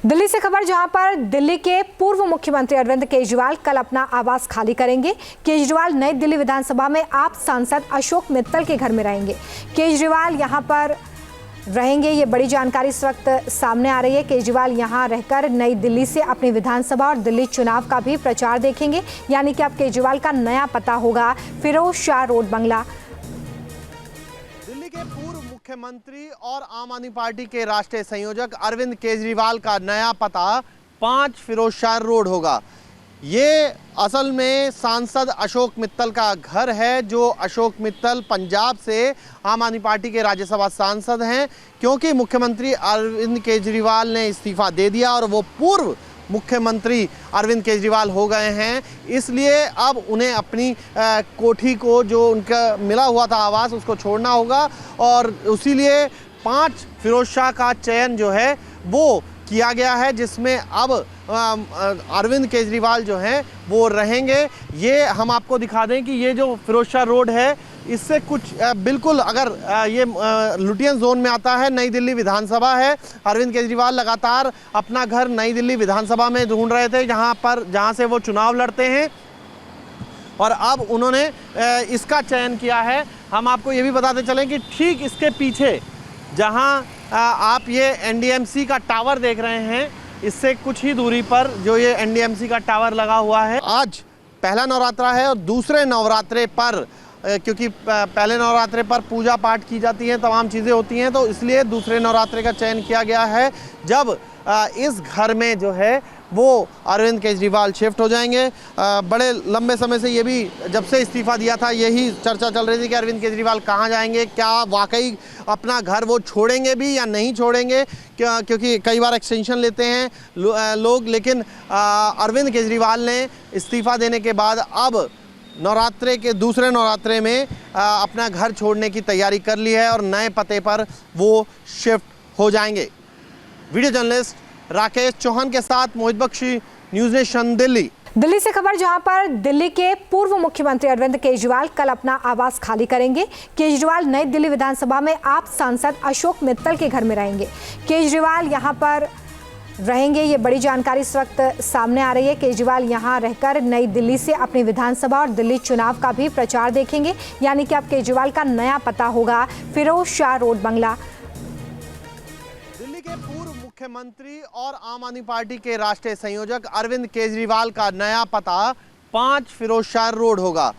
दिल्ली से खबर, जहां पर दिल्ली के पूर्व मुख्यमंत्री अरविंद केजरीवाल कल अपना आवास खाली करेंगे। केजरीवाल नई दिल्ली विधानसभा में आप सांसद अशोक मित्तल के घर में रहेंगे। केजरीवाल यहां पर रहेंगे, ये बड़ी जानकारी इस वक्त सामने आ रही है। केजरीवाल यहां रहकर नई दिल्ली से अपनी विधानसभा और दिल्ली चुनाव का भी प्रचार देखेंगे, यानी कि अब केजरीवाल का नया पता होगा फिरोज शाह रोड बंगला। दिल्ली के पूर्व मुख्यमंत्री और आम आदमी पार्टी के राष्ट्रीय संयोजक अरविंद केजरीवाल का नया पता 5 फिरोज शाह रोड होगा। ये असल में सांसद अशोक मित्तल का घर है, जो अशोक मित्तल पंजाब से आम आदमी पार्टी के राज्यसभा सांसद हैं। क्योंकि मुख्यमंत्री अरविंद केजरीवाल ने इस्तीफा दे दिया और वो पूर्व मुख्यमंत्री अरविंद केजरीवाल हो गए हैं, इसलिए अब उन्हें अपनी कोठी को, जो उनका मिला हुआ था आवास, उसको छोड़ना होगा। और उसीलिए 5 फिरोज शाह का चयन जो है वो किया गया है, जिसमें अब अरविंद केजरीवाल जो हैं वो रहेंगे। ये हम आपको दिखा दें कि ये जो फिरोज शाह रोड है, इससे कुछ बिल्कुल अगर ये लुटियन जोन में आता है। नई दिल्ली विधानसभा है। अरविंद केजरीवाल लगातार अपना घर नई दिल्ली विधानसभा में ढूंढ रहे थे, जहां से वो चुनाव लड़ते हैं, और अब उन्होंने इसका चयन किया है। हम आपको ये भी बताते चलें कि ठीक इसके पीछे जहां आप ये एनडीएमसी का टावर देख रहे हैं, इससे कुछ ही दूरी पर जो ये एनडीएमसी का टावर लगा हुआ है। आज पहला नवरात्रा है और दूसरे नवरात्रे पर, क्योंकि पहले नवरात्रे पर पूजा पाठ की जाती है, तमाम चीज़ें होती हैं, तो इसलिए दूसरे नवरात्रे का चयन किया गया है, जब इस घर में जो है वो अरविंद केजरीवाल शिफ्ट हो जाएंगे। बड़े लंबे समय से ये भी, जब से इस्तीफा दिया था, यही चर्चा चल रही थी कि अरविंद केजरीवाल कहाँ जाएंगे, क्या वाकई अपना घर वो छोड़ेंगे भी या नहीं छोड़ेंगे, क्योंकि कई बार एक्सटेंशन लेते हैं लोग। लेकिन अरविंद केजरीवाल ने इस्तीफा देने के बाद अब नवरात्रे के दूसरे नवरात्रे में अपना घर छोड़ने की तैयारी कर ली है और नए पते पर वो शिफ्ट हो जाएंगे। वीडियो जर्नलिस्ट राकेश चौहान के साथ मोहित बख्शी, न्यूज़ नेशन दिल्ली। दिल्ली से खबर, जहां पर दिल्ली के पूर्व मुख्यमंत्री अरविंद केजरीवाल कल अपना आवास खाली करेंगे। केजरीवाल नई दिल्ली विधानसभा में आप सांसद अशोक मित्तल के घर में रहेंगे। केजरीवाल यहां पर रहेंगे, ये बड़ी जानकारी इस वक्त सामने आ रही है। केजरीवाल यहां रहकर नई दिल्ली से अपनी विधानसभा और दिल्ली चुनाव का भी प्रचार देखेंगे, यानी कि अब केजरीवाल का नया पता होगा फिरोज शाह रोड बंगला। दिल्ली के पूर्व मुख्यमंत्री और आम आदमी पार्टी के राष्ट्रीय संयोजक अरविंद केजरीवाल का नया पता 5 फिरोज शाह रोड होगा।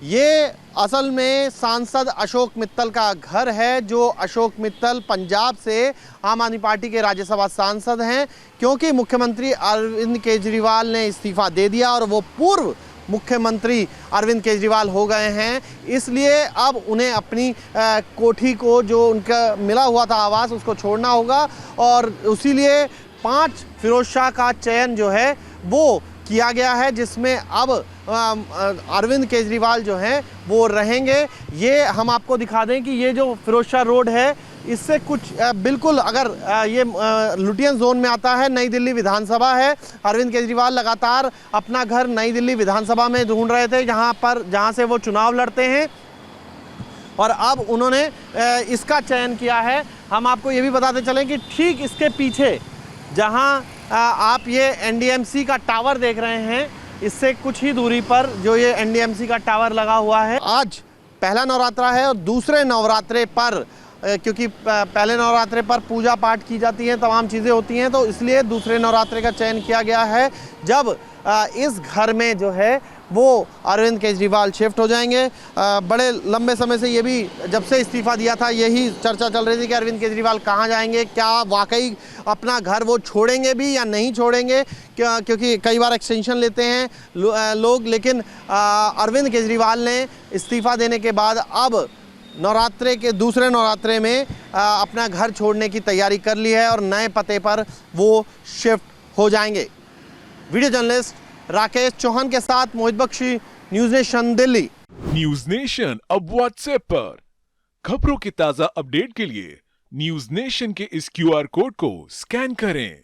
ये असल में सांसद अशोक मित्तल का घर है, जो अशोक मित्तल पंजाब से आम आदमी पार्टी के राज्यसभा सांसद हैं। क्योंकि मुख्यमंत्री अरविंद केजरीवाल ने इस्तीफा दे दिया और वो पूर्व मुख्यमंत्री अरविंद केजरीवाल हो गए हैं, इसलिए अब उन्हें अपनी कोठी को, जो उनका मिला हुआ था आवास, उसको छोड़ना होगा। और उसीलिए 5 फिरोज शाह का चयन जो है वो किया गया है, जिसमें अब अरविंद केजरीवाल जो हैं वो रहेंगे। ये हम आपको दिखा दें कि ये जो फिरोज शाह रोड है, इससे कुछ बिल्कुल अगर ये लुटियन जोन में आता है। नई दिल्ली विधानसभा है। अरविंद केजरीवाल लगातार अपना घर नई दिल्ली विधानसभा में ढूंढ रहे थे, जहां से वो चुनाव लड़ते हैं, और अब उन्होंने इसका चयन किया है। हम आपको ये भी बताते चलें कि ठीक इसके पीछे जहां आप ये एनडीएमसी का टावर देख रहे हैं, इससे कुछ ही दूरी पर जो ये एनडीएमसी का टावर लगा हुआ है। आज पहला नवरात्रा है और दूसरे नवरात्रे पर, क्योंकि पहले नवरात्रे पर पूजा पाठ की जाती है, तमाम चीज़ें होती हैं, तो इसलिए दूसरे नवरात्रे का चयन किया गया है, जब इस घर में जो है वो अरविंद केजरीवाल शिफ्ट हो जाएंगे। बड़े लंबे समय से ये भी, जब से इस्तीफा दिया था, यही चर्चा चल रही थी कि अरविंद केजरीवाल कहाँ जाएंगे, क्या वाकई अपना घर वो छोड़ेंगे भी या नहीं छोड़ेंगे, क्योंकि कई बार एक्सटेंशन लेते हैं लोग। लेकिन अरविंद केजरीवाल ने इस्तीफा देने के बाद अब नवरात्रे के दूसरे नवरात्रे में अपना घर छोड़ने की तैयारी कर ली है और नए पते पर वो शिफ्ट हो जाएंगे। वीडियो जर्नलिस्ट राकेश चौहान के साथ Mohit Bakshi, news nation Delhi. News nation अब व्हाट्सएप पर खबरों के ताजा अपडेट के लिए न्यूज़ नेशन के इस क्यूआर कोड को स्कैन करें।